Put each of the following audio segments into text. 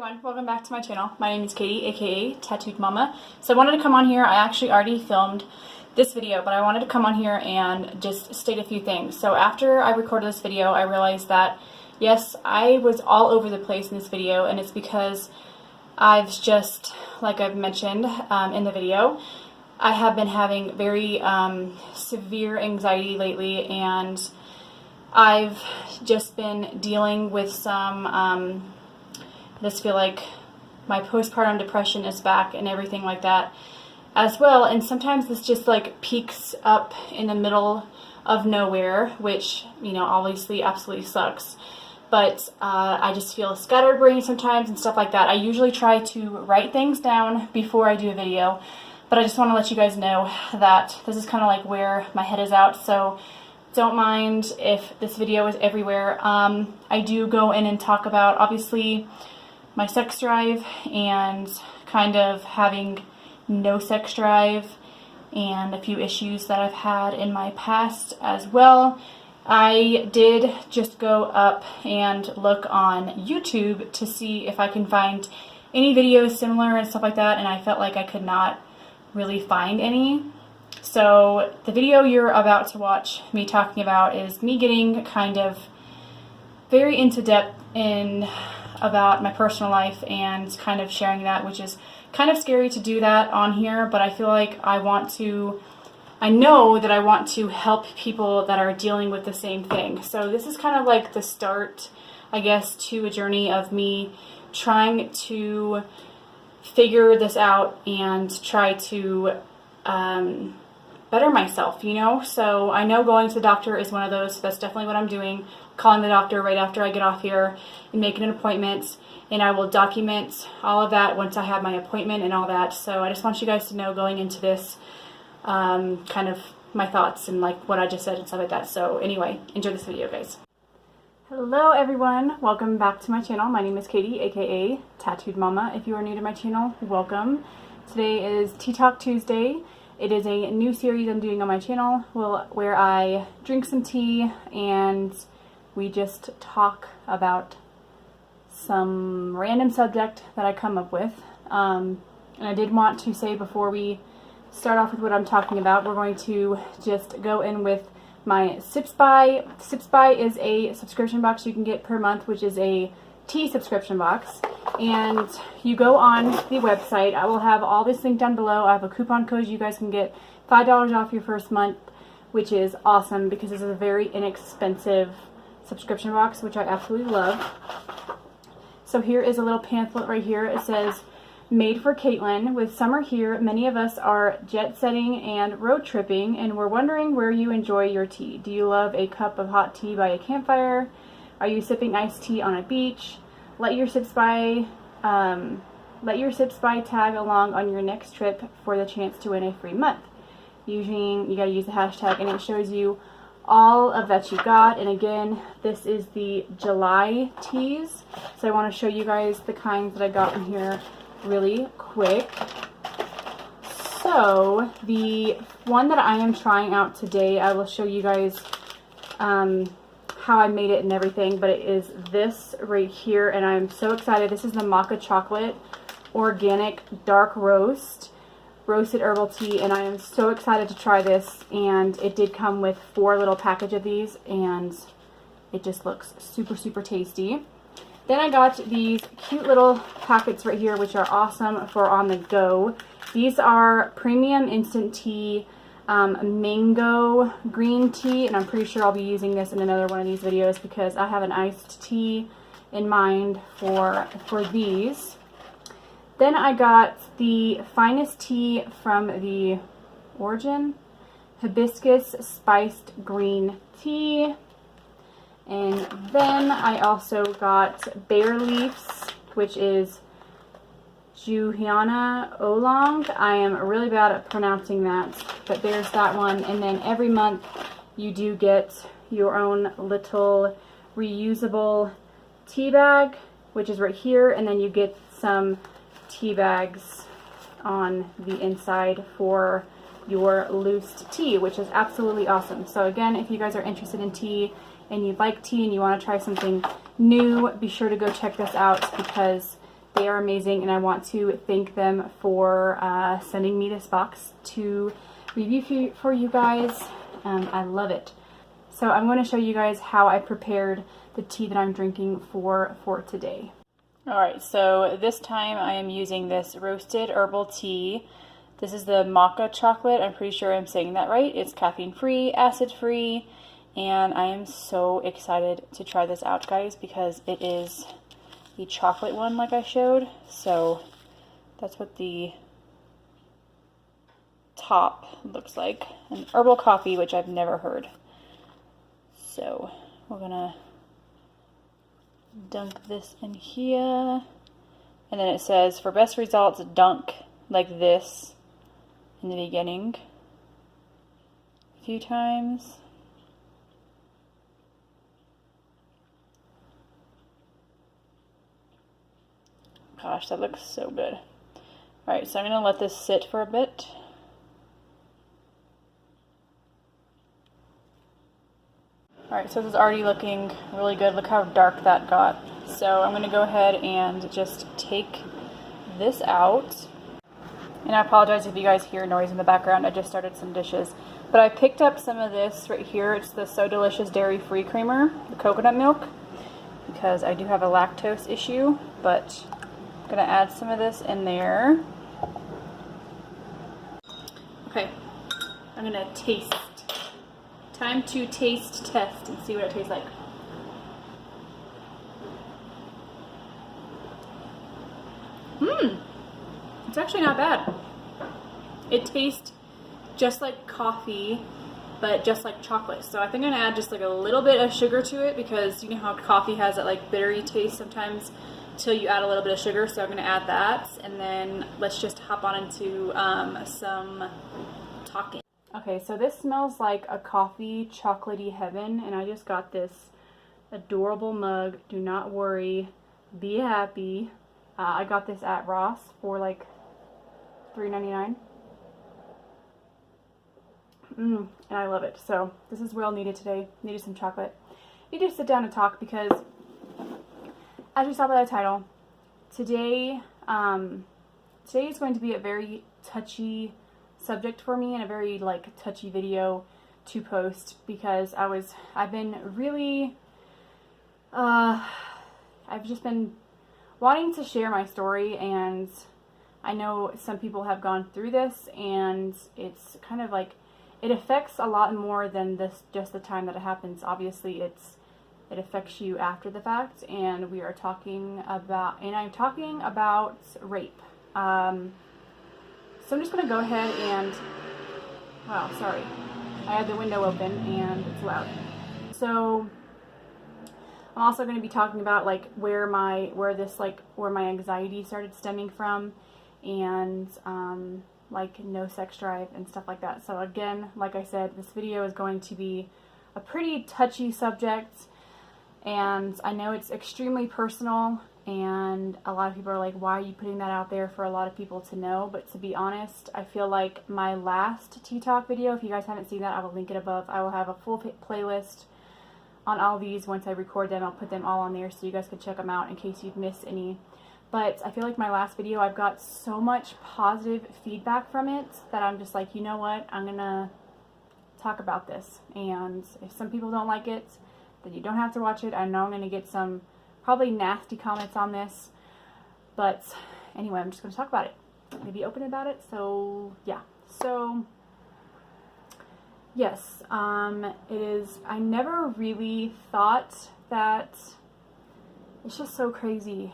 everyone, welcome back to my channel. My name is Katie, aka Tattooed Mama. So I wanted to come on here. I actually already filmed this video, but I wanted to come on here and just state a few things. So after I recorded this video, I realized that yes, I was all over the place in this video, and it's because I've just, like I've mentioned in the video, I have been having very severe anxiety lately, and I've just been dealing with some, I just feel like my postpartum depression is back and everything like that as well. And sometimes this just like peaks up in the middle of nowhere, which, you know, obviously absolutely sucks. But I just feel scatterbrained sometimes and stuff like that. I usually try to write things down before I do a video, but I just want to let you guys know that this is kind of like where my head is at. So don't mind if this video is everywhere. I do go in and talk about, obviously, my sex drive and kind of having no sex drive and a few issues that I've had in my past as well. I did just go up and look on YouTube to see if I can find any videos similar and stuff like that, and I felt like I could not really find any. So the video you're about to watch me talking about is me getting kind of very into depth in about my personal life and kind of sharing that, which is kind of scary to do that on here, but I feel like I know that I want to help people that are dealing with the same thing. So this is kind of like the start, I guess, to a journey of me trying to figure this out and try to better myself, you know? So I know going to the doctor is one of those, so that's definitely what I'm doing. Calling the doctor right after I get off here and making an appointment, and I will document all of that once I have my appointment and all that. So I just want you guys to know going into this kind of my thoughts and like what I just said and stuff like that. So anyway, enjoy this video, guys. Hello everyone, welcome back to my channel. My name is Katie, aka Tattooed Mama. If you are new to my channel, welcome. Today is Tea Talk Tuesday. It is a new series I'm doing on my channel where I drink some tea and we just talk about some random subject that I come up with. And I did want to say before we start off with what I'm talking about, we're going to just go in with my sipsby. Sipsby is a subscription box you can get per month, which is a tea subscription box. And you go on the website. I will have all this linked down below. I have a coupon code. You guys can get $5 off your first month, which is awesome because this is a very inexpensive subscription box, which I absolutely love. So here is a little pamphlet right here. It says, "Made for Caitlin. With summer here, many of us are jet setting and road tripping, and we're wondering where you enjoy your tea. Do you love a cup of hot tea by a campfire? Are you sipping iced tea on a beach? Let your sipsby tag along on your next trip for the chance to win a free month. You gotta use the hashtag, and it shows you all of that you got. And again, this is the July teas. So I want to show you guys the kinds that I got in here really quick. So the one that I am trying out today, I will show you guys how I made it and everything, but it is this right here, and I'm so excited. This is the Maca Chocolate Organic Dark Roasted Herbal Tea, and I am so excited to try this. And it did come with 4 little packages of these, and it just looks super, super tasty. Then I got these cute little packets right here, which are awesome for on the go. These are premium instant tea, mango green tea, and I'm pretty sure I'll be using this in another one of these videos because I have an iced tea in mind for these. Then I got the finest tea from the Origin, hibiscus spiced green tea. And then I also got Bare Leaves, which is Juliana Oolong. I am really bad at pronouncing that, but there's that one. And then every month you do get your own little reusable tea bag, which is right here, and then you get some tea bags on the inside for your loose tea, which is absolutely awesome. So again, if you guys are interested in tea and you like tea and you want to try something new, be sure to go check this out because They are amazing, and I want to thank them for sending me this box to review for you guys. I love it. So I'm going to show you guys how I prepared the tea that I'm drinking for today. Alright, so this time I am using this roasted herbal tea. This is the maca chocolate. I'm pretty sure I'm saying that right. It's caffeine free, acid free, and I am so excited to try this out, guys, because it is the chocolate one like I showed. So that's what the top looks like. An herbal coffee, which I've never heard. So we're gonna dunk this in here, and then it says for best results dunk like this in the beginning a few times. Gosh, that looks so good. Alright, so I'm gonna let this sit for a bit. Alright, so this is already looking really good. Look how dark that got. So I'm going to go ahead and just take this out. And I apologize if you guys hear noise in the background. I just started some dishes. But I picked up some of this right here. It's the So Delicious Dairy-Free Creamer, the coconut milk, because I do have a lactose issue. But I'm going to add some of this in there. Okay, I'm going to taste. Time to taste test and see what it tastes like. It's actually not bad. It tastes just like coffee, but just like chocolate. So I think I'm gonna add just like a little bit of sugar to it, because you know how coffee has that like bittery taste sometimes till you add a little bit of sugar. So I'm gonna add that, and then let's just hop on into some talking. Okay, so this smells like a coffee chocolatey heaven, and I just got this adorable mug. Do not worry, be happy. I got this at Ross for like $3.99. And I love it. So this is well needed today. Needed some chocolate. Need to sit down and talk because, as you saw by the title, today is going to be a very touchy subject for me, and a very like touchy video to post, because I've been really I've just been wanting to share my story, and I know some people have gone through this, and it's kind of like it affects a lot more than just the time that it happens. Obviously it affects you after the fact, and I'm talking about rape. So I'm just going to go ahead and, wow, sorry, I had the window open and it's loud. So I'm also going to be talking about like where my anxiety started stemming from, and like no sex drive and stuff like that. So again, like I said, this video is going to be a pretty touchy subject, and I know it's extremely personal, and a lot of people are like, why are you putting that out there for a lot of people to know? But to be honest, I feel like my last Tea Talk video, if you guys haven't seen that, I will link it above. I will have a full playlist on all these. Once I record them, I'll put them all on there so you guys can check them out in case you've missed any. But I feel like my last video, I've got so much positive feedback from it that I'm just like, you know what, I'm gonna talk about this. And if some people don't like it, then you don't have to watch it. I know I'm gonna get some probably nasty comments on this, but anyway, I'm just going to talk about it. I'm going to be open about it. So yeah, so yes, it is. I never really thought that. It's just so crazy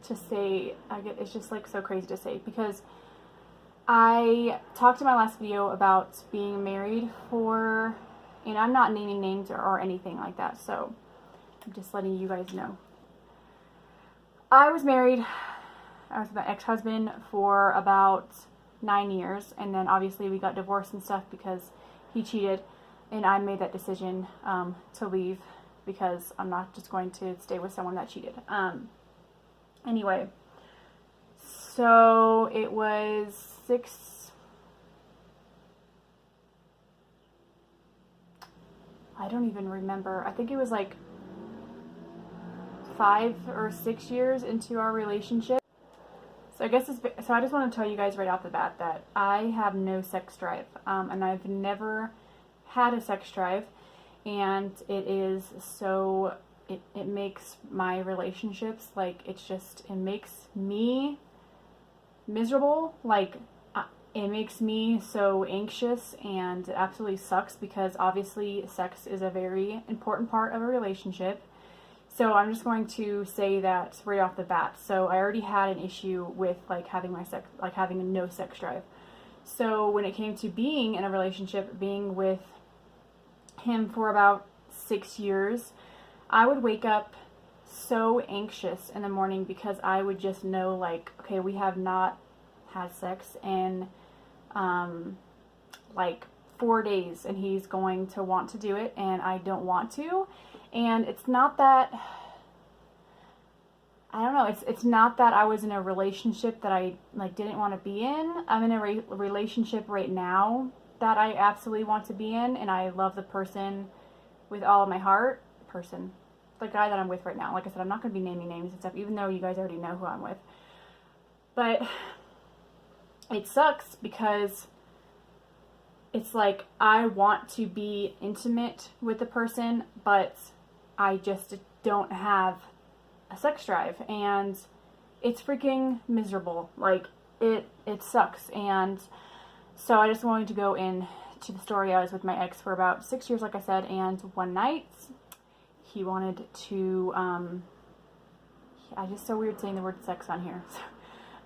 to say. It's just like so crazy to say, because I talked in my last video about being married for, and I'm not naming names or anything like that, so I'm just letting you guys know. I was married, I was with my ex-husband for about 9 years, and then obviously we got divorced and stuff because he cheated, and I made that decision to leave, because I'm not just going to stay with someone that cheated. Anyway, so it was I don't even remember. I think it was like 5 or 6 years into our relationship. So I guess so I just want to tell you guys right off the bat that I have no sex drive, and I've never had a sex drive, and it is so, it makes my relationships, like, it makes me miserable, like, it makes me so anxious, and it absolutely sucks because obviously sex is a very important part of a relationship. So I'm just going to say that right off the bat. So I already had an issue with like having having a no sex drive. So when it came to being in a relationship, being with him for about 6 years, I would wake up so anxious in the morning because I would just know, like, okay, we have not had sex in like 4 days, and he's going to want to do it, and I don't want to. And it's not that, I don't know, it's not that I was in a relationship that I like didn't want to be in. I'm in a relationship right now that I absolutely want to be in, and I love the person with all of my heart. The guy that I'm with right now. Like I said, I'm not going to be naming names and stuff, even though you guys already know who I'm with. But it sucks because it's like I want to be intimate with the person, but I just don't have a sex drive, and it's freaking miserable. Like, it sucks. And so I just wanted to go into the story. I was with my ex for about 6 years, like I said, and one night he wanted to, I just so weird saying the word sex on here.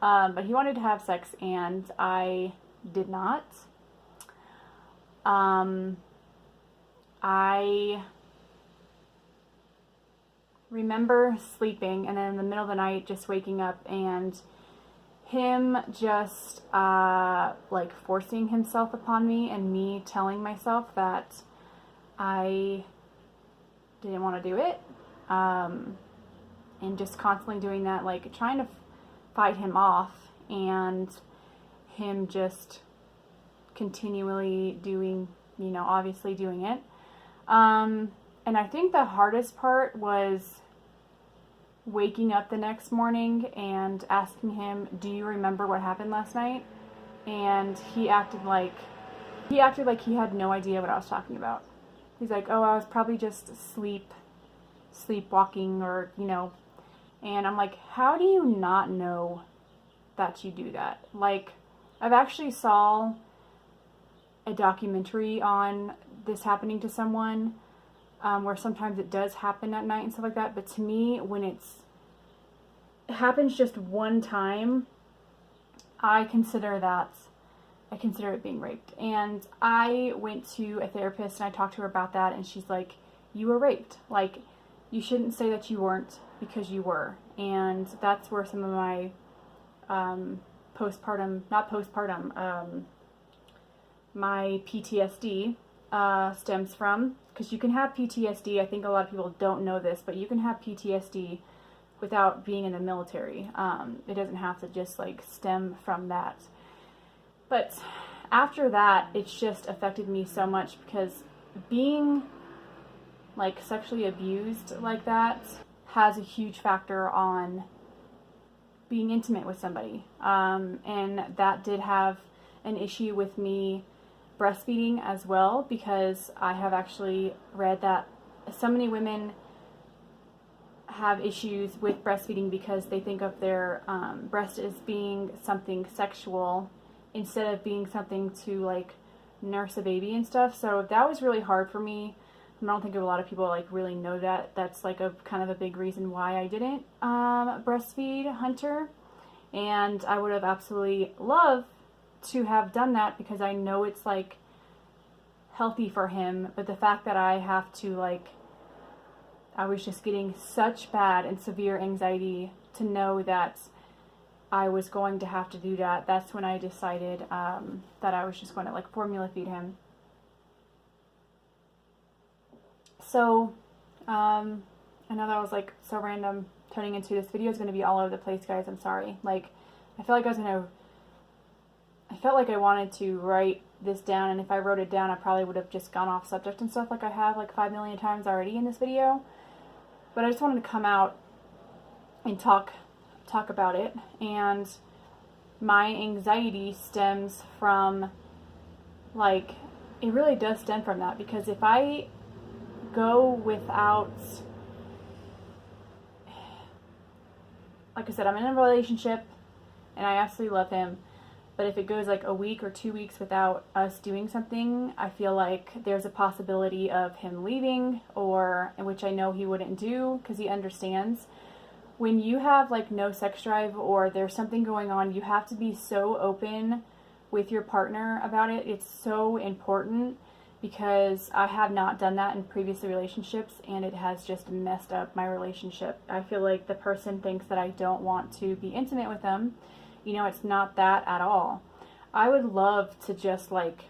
But he wanted to have sex, and I did not. I remember sleeping, and then in the middle of the night just waking up and him just like forcing himself upon me, and me telling myself that I didn't want to do it, and just constantly doing that, like trying to fight him off, and him just continually doing, you know, obviously doing it. And I think the hardest part was waking up the next morning and asking him, do you remember what happened last night? And he acted like he had no idea what I was talking about. He's like, oh, I was probably just sleepwalking, or, you know. And I'm like, how do you not know that you do that? Like, I've actually saw a documentary on this happening to someone, where sometimes it does happen at night and stuff like that. But to me, when it happens just one time, I consider it being raped. And I went to a therapist and I talked to her about that, and she's like, you were raped. Like, you shouldn't say that you weren't, because you were. And that's where some of my my PTSD stems from. Because you can have PTSD, I think a lot of people don't know this, but you can have PTSD without being in the military. It doesn't have to just like stem from that. But after that, it's just affected me so much, because being like sexually abused like that has a huge factor on being intimate with somebody. And that did have an issue with me breastfeeding as well, because I have actually read that so many women have issues with breastfeeding because they think of their breast as being something sexual instead of being something to like nurse a baby and stuff. So that was really hard for me. I don't think a lot of people like really know that. That's like a kind of a big reason why I didn't breastfeed Hunter. And I would have absolutely loved to have done that, because I know it's like healthy for him. But the fact that I have to like, I was just getting such bad and severe anxiety to know that I was going to have to do that. That's when I decided that I was just going to like formula feed him. So, I know that was like so random turning into this video is going to be all over the place, guys. I'm sorry. Like, I felt like I wanted to write this down, and if I wrote it down, I probably would have just gone off subject and stuff like I have like 5 million times already in this video. But I just wanted to come out and talk about it. And my anxiety stems from, like, it really does stem from that, because if I go without, like I said, I'm in a relationship and I absolutely love him, but if it goes like a week or 2 weeks without us doing something, I feel like there's a possibility of him leaving, or, which I know he wouldn't do because he understands. When you have like no sex drive or there's something going on, you have to be so open with your partner about it. It's so important, because I have not done that in previous relationships and it has just messed up my relationship. I feel like the person thinks that I don't want to be intimate with them. You know, it's not that at all. I would love to just like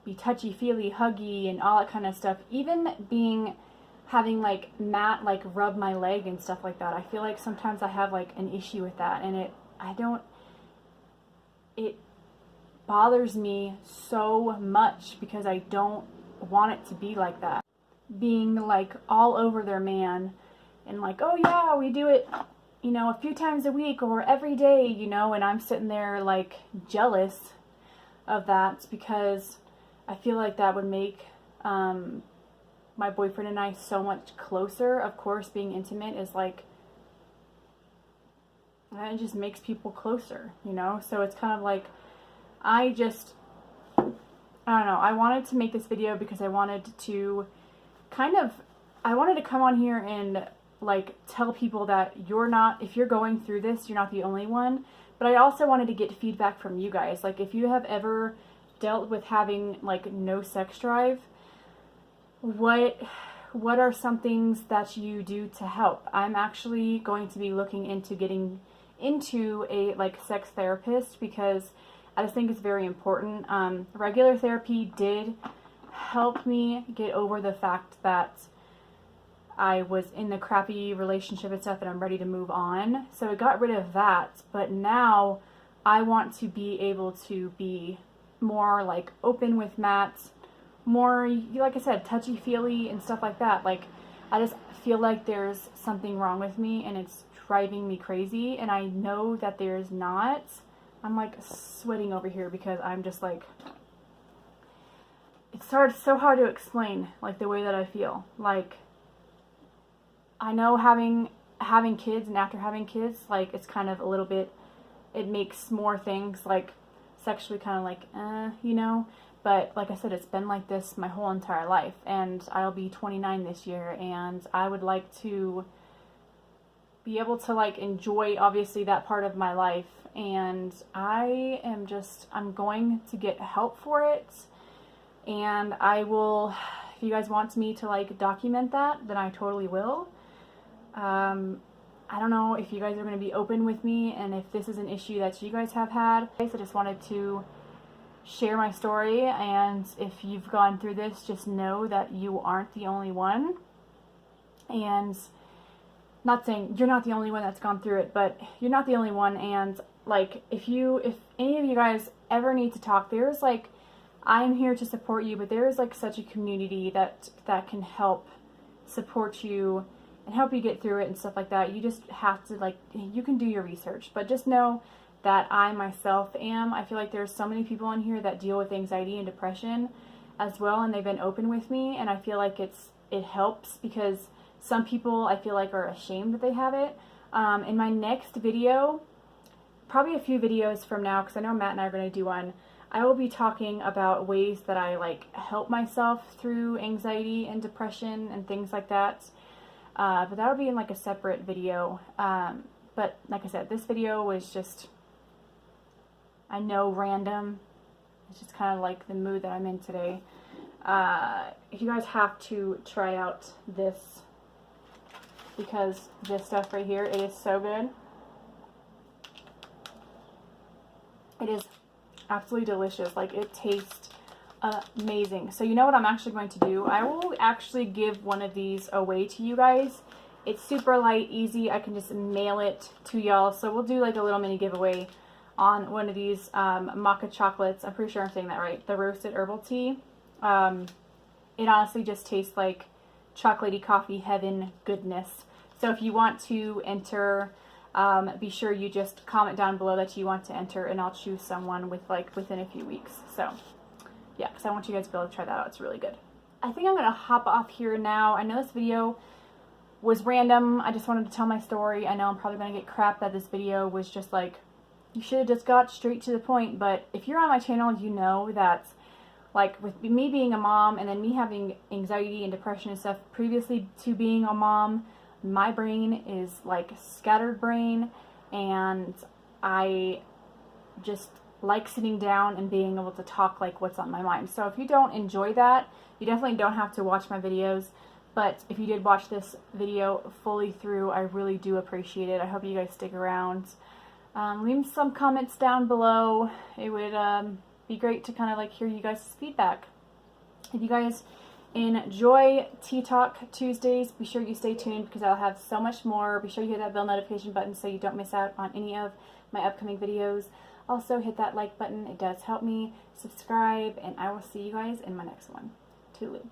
be touchy-feely, huggy, and all that kind of stuff. Even having like Matt like rub my leg and stuff like that. I feel like sometimes I have like an issue with that, and it bothers me so much because I don't want it to be like that. Being like all over their man and like, oh yeah, we do it, you know, a few times a week or every day, you know, and I'm sitting there like jealous of that, because I feel like that would make my boyfriend and I so much closer. Of course, being intimate is like, it just makes people closer, you know? So it's kind of like, I don't know, I wanted to make this video because I wanted to come on here and like tell people that if you're going through this, you're not the only one. But I also wanted to get feedback from you guys. Like, if you have ever dealt with having like no sex drive, what are some things that you do to help? I'm actually going to be looking into getting into a like sex therapist, because I just think it's very important. Regular therapy did help me get over the fact that I was in the crappy relationship and stuff, and I'm ready to move on. So it got rid of that. But now I want to be able to be more like open with Matt, more, like I said, touchy-feely and stuff like that. Like, I just feel like there's something wrong with me and it's driving me crazy, and I know that there's not. I'm like sweating over here because I'm just like, it's so hard to explain like the way that I feel. Like, I know having kids, and after having kids, like, it's kind of a little bit, it makes more things like sexually kind of like, you know, but like I said, it's been like this my whole entire life, and I'll be 29 this year, and I would like to be able to like enjoy obviously that part of my life. And I'm going to get help for it, and I will, if you guys want me to like document that, then I totally will. I don't know if you guys are going to be open with me, and if this is an issue that you guys have had. I just wanted to share my story, and if you've gone through this, just know that you aren't the only one. And not saying you're not the only one that's gone through it, but you're not the only one. And like, if any of you guys ever need to talk, there's like, I'm here to support you, but there is like such a community that can help support you and help you get through it and stuff like that. You just have to, like, you can do your research, but just know that I myself I feel like there's so many people in here that deal with anxiety and depression as well, and they've been open with me, and I feel like it helps, because some people I feel like are ashamed that they have it. In my next video, probably a few videos from now, because I know Matt and I are going to do one, I will be talking about ways that I like help myself through anxiety and depression and things like that. But that'll be in like a separate video. But like I said, this video was just, I know, random. It's just kind of like the mood that I'm in today. If you guys have to try out this, because this stuff right here, it is so good. It is absolutely delicious. Like, it tastes amazing. So you know what I'm actually going to do? I will actually give one of these away to you guys. It's super light, easy. I can just mail it to y'all. So we'll do like a little mini giveaway on one of these maca chocolates. I'm pretty sure I'm saying that right. The roasted herbal tea. It honestly just tastes like chocolatey coffee heaven goodness. So if you want to enter, be sure you just comment down below that you want to enter, and I'll choose someone within a few weeks. So yeah, because I want you guys to be able to try that out. It's really good. I think I'm going to hop off here now. I know this video was random. I just wanted to tell my story. I know I'm probably going to get crap that this video was just like, you should have just got straight to the point. But if you're on my channel, you know that, like, with me being a mom and then me having anxiety and depression and stuff previously to being a mom, my brain is like scattered brain, and I just like sitting down and being able to talk like what's on my mind. So if you don't enjoy that, you definitely don't have to watch my videos. But if you did watch this video fully through, I really do appreciate it. I hope you guys stick around. Leave some comments down below. It would be great to kind of like hear you guys' feedback. If you guys enjoy Tea Talk Tuesdays, be sure you stay tuned because I'll have so much more. Be sure you hit that bell notification button so you don't miss out on any of my upcoming videos. Also hit that like button, it does help me. Subscribe, and I will see you guys in my next one. Toodaloo.